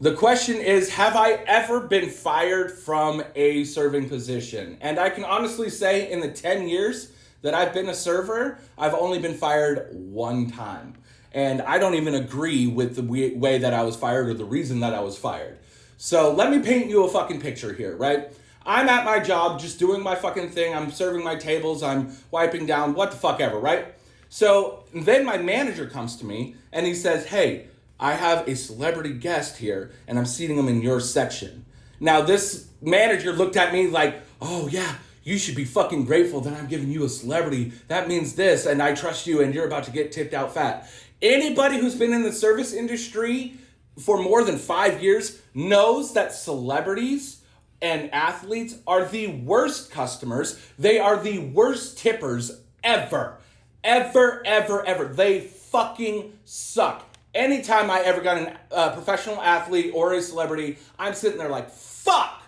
The question is, have I ever been fired from a serving position? And I can honestly say in the 10 years that I've been a server, I've only been fired one time. And I don't even agree with the way that I was fired or the reason that I was fired. So let me paint you a fucking picture here, right? I'm at my job just doing my fucking thing. I'm serving my tables. I'm wiping down, what the fuck ever, right? So then my manager comes to me and he says, hey, I have a celebrity guest here and I'm seating them in your section. Now this manager looked at me like, oh yeah, you should be fucking grateful that I'm giving you a celebrity. That means this and I trust you and you're about to get tipped out fat. Anybody who's been in the service industry for more than 5 years knows that celebrities and athletes are the worst customers. They are the worst tippers ever. Ever. They fucking suck. Anytime I ever got a professional athlete or a celebrity, I'm sitting there like, fuck,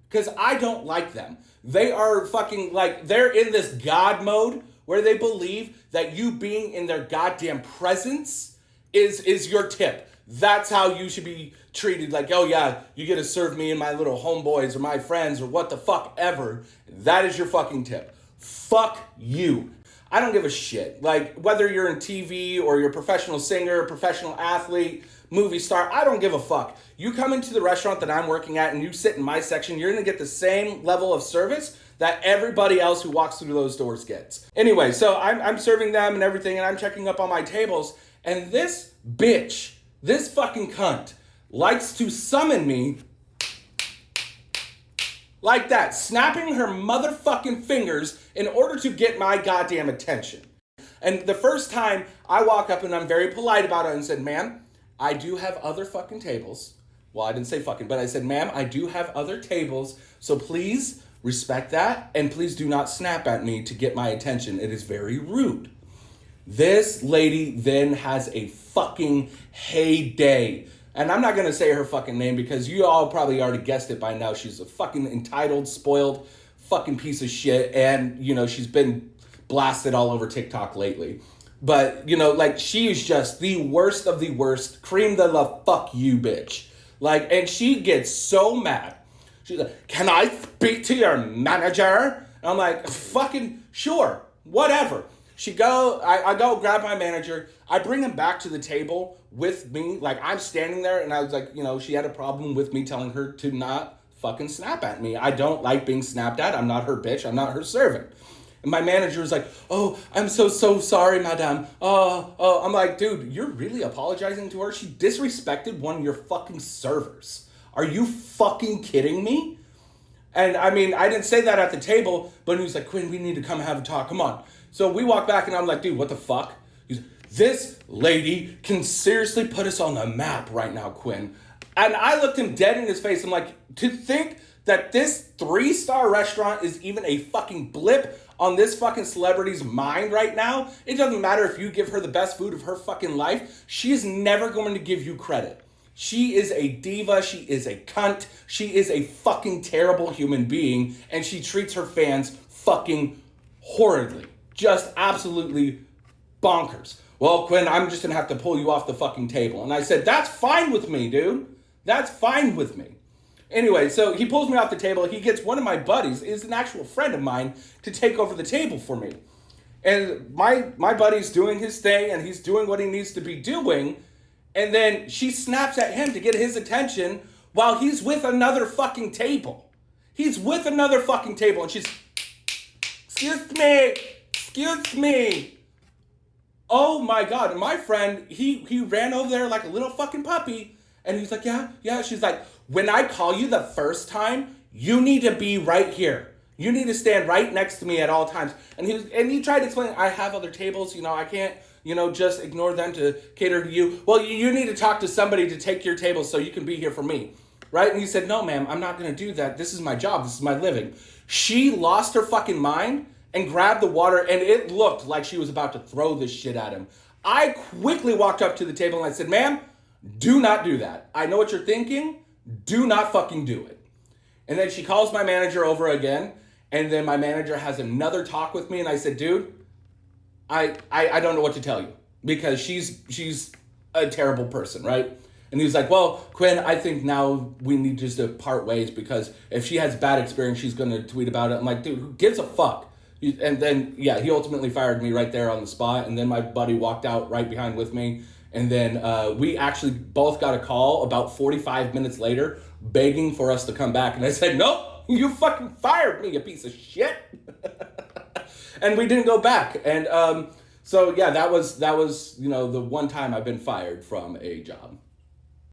because I don't like them. They are fucking like, they're in this God mode where they believe that you being in their goddamn presence is your tip. That's how you should be treated. Like, oh yeah, you get to serve me and my little homeboys or my friends or what the fuck ever. That is your fucking tip. Fuck you. I don't give a shit. Like, whether you're in TV or you're a professional singer, professional athlete, movie star, I don't give a fuck. You come into the restaurant that I'm working at and you sit in my section, you're gonna get the same level of service that everybody else who walks through those doors gets. Anyway, so I'm serving them and everything, and I'm checking up on my tables, and this bitch, this fucking cunt, likes to summon me like that, snapping her motherfucking fingers in order to get my goddamn attention. And the first time I walk up and I'm very polite about it and said, ma'am, I do have other fucking tables. Well, I didn't say fucking, but I said, ma'am, I do have other tables, so please respect that and please do not snap at me to get my attention. It is very rude. This lady then has a fucking heyday. And I'm not going to say her fucking name because you all probably already guessed it by now. She's a fucking entitled, spoiled fucking piece of shit. And, you know, she's been blasted all over TikTok lately. But, you know, like, she is just the worst of the worst. Cream de la fuck you, bitch. Like, and she gets so mad. She's like, can I speak to your manager? And I'm like, fucking sure, whatever. I go grab my manager. I bring him back to the table with me. Like, I'm standing there and I was like, you know, she had a problem with me telling her to not fucking snap at me. I don't like being snapped at. I'm not her bitch. I'm not her servant. And my manager was like, oh, I'm so sorry, madame. Oh. I'm like, dude, you're really apologizing to her? She disrespected one of your fucking servers. Are you fucking kidding me? And I mean, I didn't say that at the table, but he was like, Quinn, we need to come have a talk. Come on. So we walk back and I'm like, dude, what the fuck? He's, this lady can seriously put us on the map right now, Quinn. And I looked him dead in his face. I'm like, to think that this 3-star restaurant is even a fucking blip on this fucking celebrity's mind right now. It doesn't matter if you give her the best food of her fucking life. She is never going to give you credit. She is a diva. She is a cunt. She is a fucking terrible human being. And she treats her fans fucking horridly. Just absolutely bonkers. Well, Quinn, I'm just going to have to pull you off the fucking table. And I said, that's fine with me, dude. That's fine with me. Anyway, so he pulls me off the table. He gets one of my buddies, is an actual friend of mine, to take over the table for me. And my buddy's doing his thing, and he's doing what he needs to be doing. And then she snaps at him to get his attention while he's with another fucking table. He's with another fucking table, and she's, excuse me. Oh my God. And my friend, he ran over there like a little fucking puppy. And he's like, yeah. She's like, when I call you the first time, you need to be right here. You need to stand right next to me at all times. And he tried to explain, I have other tables, you know, I can't, you know, just ignore them to cater to you. Well, you need to talk to somebody to take your table so you can be here for me. Right? And he said, no, ma'am, I'm not going to do that. This is my job. This is my living. She lost her fucking mind and grabbed the water, and it looked like she was about to throw this shit at him. I quickly walked up to the table and I said, ma'am, do not do that. I know what you're thinking. Do not fucking do it. And then she calls my manager over again, and then my manager has another talk with me, and I said, dude, I don't know what to tell you, because she's a terrible person, right? And he was like, well, Quinn, I think now we need just to part ways because if she has bad experience, she's going to tweet about it. I'm like, dude, who gives a fuck? And then, yeah, he ultimately fired me right there on the spot. And then my buddy walked out right behind with me. And then we actually both got a call about 45 minutes later begging for us to come back. And I said, nope, you fucking fired me, you piece of shit. And we didn't go back. And so, yeah, that was the one time I've been fired from a job.